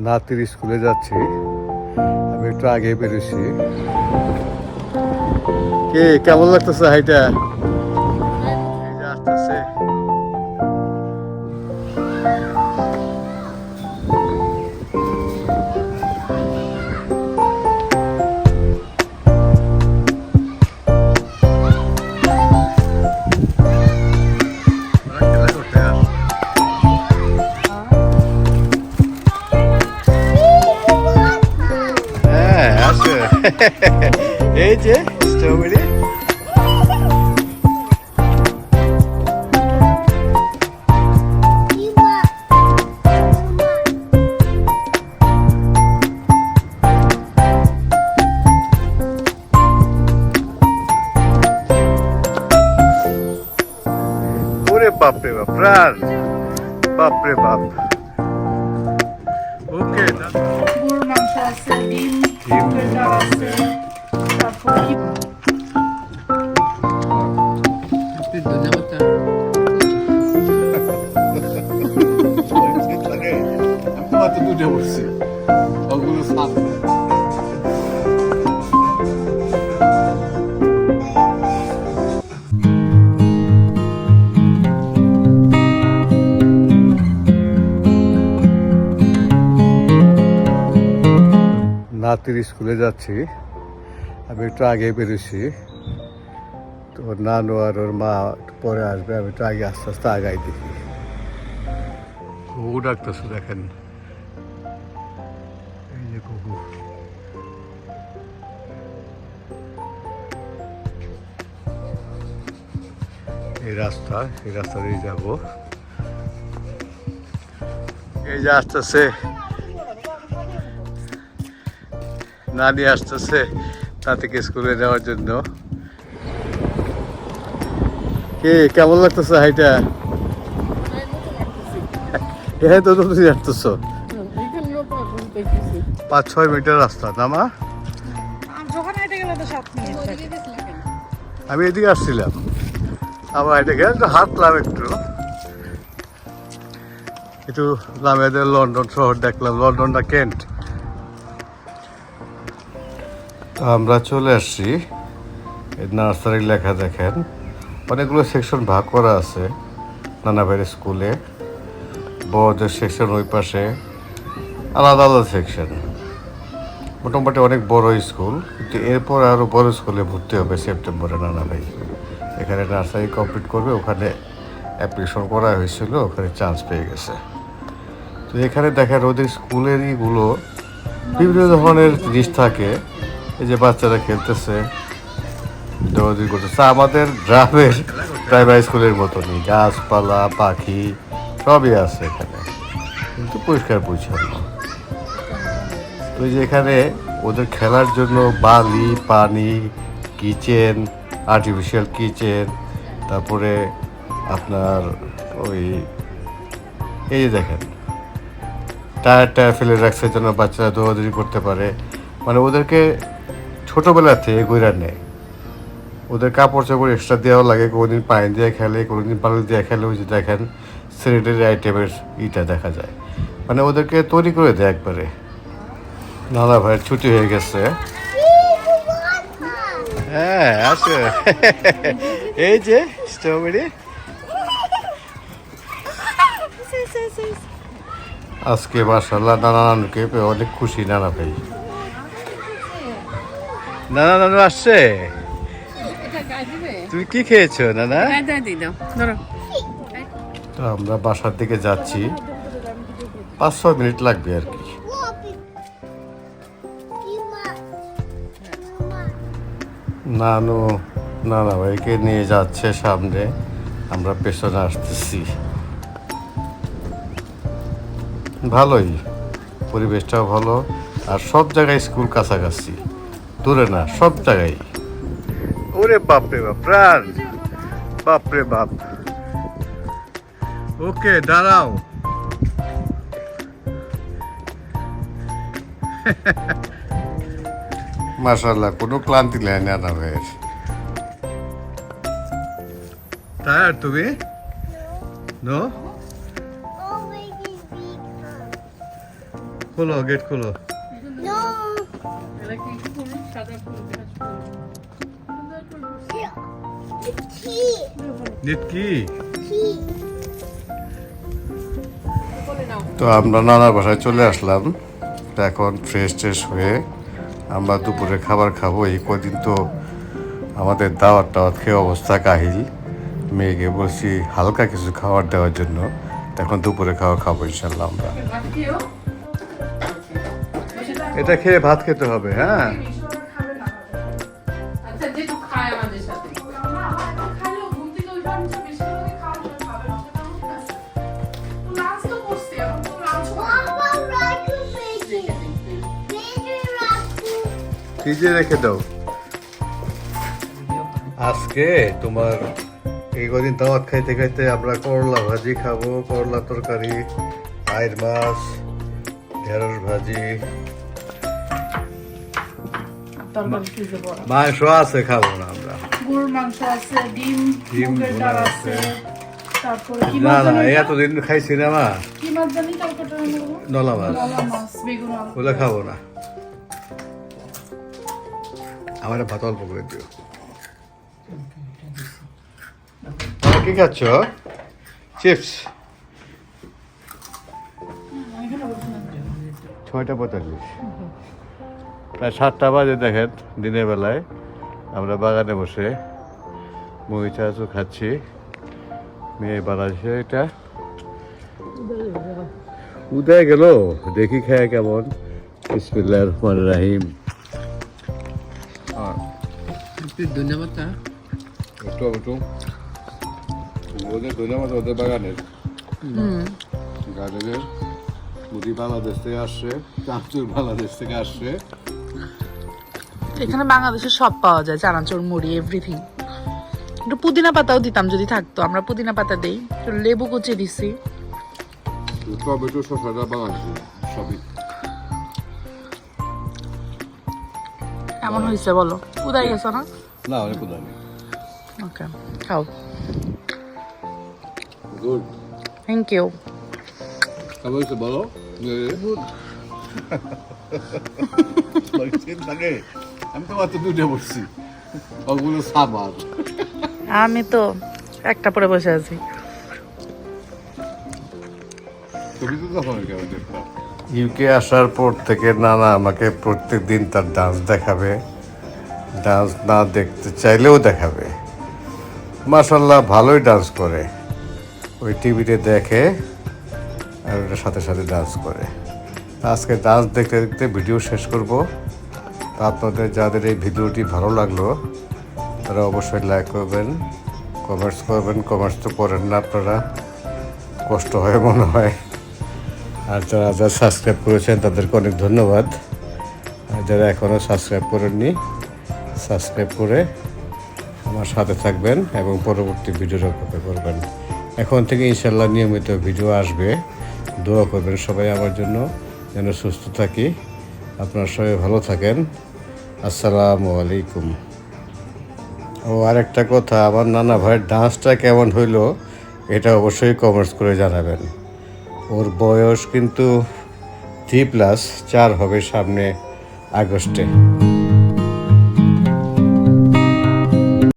নাতির স্কুলে যাচ্ছি। আমি একটু আগে বেরোছি। কে কেমন লাগতেছে হাইটা? এই যে আসতেছে। হ্যাঁ আছে। এই যে স্ট্রবেরি। ওরে বাপরে বাপ, প্রাণ বাপরে বাপ। ওকে গরুর মাংস আছে, ডিম ডাল আছে, তারপর দুটো বসছি ওগুলো সাপ। নাতির স্কুলে যাচ্ছি। আমি একটু আগে বেরোছি। তো নানু আর ওর মা একটু পরে আসবে। আমি একটু আগে আস্তে আস্তে আগাই দেখি। ঘুঘু ডাকতেছে দেখেন। এই যে ঘুঘু। এই রাস্তা দিয়ে যাবো। এই যে আসতেছে নানি, আসতেছে তাদেরকে স্কুলে যাওয়ার জন্য। কে কেমন লাগতেছে হাইটা? হ্যাঁ তো তুমি আসতেছো 5-6 মিটার রাস্তা না মা? আমি এদিকে আসছিলাম, আবার এদিকে হাঁটলাম একটু লামেদের লন্ডন শহর দেখলাম, লন্ডন না কেন্ট। আমরা চলে আসছি। নার্সারির লেখা দেখেন, অনেকগুলো সেকশন ভাগ করা আছে নানা ভাইয়ের স্কুলে। বড়দের সেকশন ওই পাশে, আলাদা আলাদা সেকশন। মোটামুটি অনেক বড় স্কুল, কিন্তু এরপর আরও বড় স্কুলে ভর্তি হবে সেপ্টেম্বরে নানা ভাই। এখানে নার্সারি কমপ্লিট করবে, ওখানে অ্যাপ্লিকেশন করা হয়েছিল, ওখানে চান্স পেয়ে গেছে। তো এখানে দেখেন ওদের স্কুলেরইগুলো বিভিন্ন ধরনের জিনিস থাকে। এই যে বাচ্চারা খেলতেছে, দৌড়াদৌড়ি করতেছে, আমাদের গ্রামের প্রাইমারি স্কুলের মতনই গাছপালা পাখি সবই আছে এখানে, কিন্তু পরিষ্কার পরিচ্ছন্ন। তো যে এখানে ওদের খেলার জন্য বালি, পানি, কিচেন, আর্টিফিশিয়াল কিচেন, তারপরে আপনার ওই এই যে দেখেন টায়ার ফেলে রাখছে যেন বাচ্চারা দৌড়াদৌড়ি করতে পারে। মানে ওদেরকে ছোটোবেলা থেকে গইরা নেয়। ওদের কাপড় চাপড় এক্সট্রা দেওয়া লাগে, কোনোদিন পানি দিয়ে খেলে, কোনোদিন বালু দিয়ে খেলে। ওই যে দেখেন স্যানিটারি আইটেমের দেখা যায়, মানে ওদেরকে তৈরি করে দেয় একবারে। নানা ভাইয়ের ছুটি হয়ে গেছে। হ্যাঁ আছে। এই যে স্ট্রবেরি। আজকে মাশাআল্লাহ নানা নানুকে পেয়ে অনেক খুশি নানা ভাই। নানা নানু আসছে। তুমি কি খেয়েছো নানা? তো আমরা বাসার দিকে যাচ্ছি, 5-6 মিনিট লাগবে আর কি। নানু নানা ভাইকে নিয়ে যাচ্ছে সামনে, আমরা পেছনে আসতেছি। ভালোই, পরিবেশটাও ভালো, আর সব জায়গায় স্কুল কাছাকাছি, দূরে না, সব জায়গায়। ওরে বাপরে বাপ, প্রাণ বাপরে বাপ। ওকে দাঁড়াও। মাশাআল্লাহ, কোনো ক্লান্তি নেই নানা ভাইয়ের। টায়ার তুমি? নো খোলো, গেট খোলো। No. এরা কি ফুল সাদা ফুল গাছ ফুল সুন্দর করে করছে। Yeah. It's key. গেট কি? Key. বলে নাও তো আমরা নানার বাসায় চলে আসলাম। তো এখন ফ্রেশ হয়ে আমরা দুপুরে খাবার খাবো। এই কদিন তো আমাদের দাওয়াত খেয়ে অবস্থা কাহিল। মেয়েকে বলছি হালকা কিছু খাবার দেওয়ার জন্য। তো এখন দুপুরে খাবো ইনশাল্লাহ আমরা। ভাত খেয়েও এটা খেয়ে ভাত খেতে হবে, হ্যাঁ। আচ্ছা যে তো খায় আমাদের সাথে খাইলেও ঘুম থেকে ওই পানিটা বেশি করে খাওয়া খাবে লাঞ্চ তো করছে এখন তো lunch Mama, Raku baby. Baby Raku. ফ্রিজে রেখে দাও। আজকে তোমার এই কদিন দাওয়াত খাইতে খাইতে আমরা করলা ভাজি খাবো, করলা তরকারি, আইর মাছ, ঢেঁড়স ভাজি, তরকারি ফ্রিজে বড় মাংস আছে, খাবো না আমরা। গরুর মাংস আছে ডিম ডিম মুগের ভুনা ডাল আছে। আছে তারপরে কি না মাছ না জানি এতদিন খাইছি না মা, কি মাছ জানি তরকারিটা নলা মাছ, নলা মাছ বেগুন আলু ওগুলো খাবো না। আমার ভাত অল্প করে দিও। কি খাচ্ছ? চিপস। 6:45, প্রায় 7টা বাজে দেখেন দিনের বেলায়। আমরা বাগানে বসে মুড়ি চাচু খাচ্ছি। মেয়ে বানাচ্ছে এটা। উদয় গেল, দেখি খায় কেমন। বিসমিল্লাহির রহমানির রহিম। ধন্যবাদ। ওদের ধন্যবাদ, ওদের বাগানের গার্ডেনের মুদি বাংলাদেশ থেকে আসছে, চাঁচুর বাংলাদেশ থেকে আসছে। এখানে বাংলাদেশের সব পাওয়া যায়, চানাচুর, মুড়ি, এভরিথিং। একটু পুদিনা পাতাও দিতাম যদি থাকতো, আমরা পুদিনা পাতা দেই। একটু লেবু কুচি দিছি। টমেটো শসাটা বাগান সবই। কেমন হয়েছে বলো? উদাই গেছো না? না অনেক কোথাও নেই। ওকে, খাও। গুড। Thank you. কেমন হয়েছে বলো? গুড। থাকে আমি তো মাত্র দুটো বসছি, ওগুলো সাবার। আমি তো একটা পরে বসে আছি। ইউকে আসার পর থেকে নানা আমাকে প্রত্যেক দিন তার ডান্স দেখাবে, ডান্স না দেখতে চাইলেও দেখাবে। মাশাল্লাহ ভালোই ডান্স করে, ওই টিভিতে দেখে আর ওটার সাথে সাথে ডান্স করে। আজকে ডান্স দেখতে দেখতে ভিডিও শেষ করব। আপনাদের যাদের এই ভিডিওটি ভালো লাগলো তারা অবশ্যই লাইক করবেন, কমেন্টস করবেন। কমেন্টস তো করেন না আপনারা, কষ্ট হয় মনে হয়। আর যারা সাবস্ক্রাইব করেছেন তাদেরকে অনেক ধন্যবাদ। আর যারা এখনও সাবস্ক্রাইব করেননি, সাবস্ক্রাইব করে আমার সাথে থাকবেন এবং পরবর্তী ভিডিওর অপেক্ষা করবেন। এখন থেকে ইনশাল্লাহ নিয়মিত ভিডিও আসবে। দোয়া করবেন সবাই আমার জন্য, যেন সুস্থ থাকি। আপনারা সবাই ভালো থাকেন। আসসালামু আলাইকুম। ও আরেকটা কথা, আমার নানা ভাইয়ের ডান্সটা কেমন হইলো এটা অবশ্যই কমেন্টস করে জানাবেন। ওর বয়স কিন্তু 3+4 হবে সামনে আগস্টে।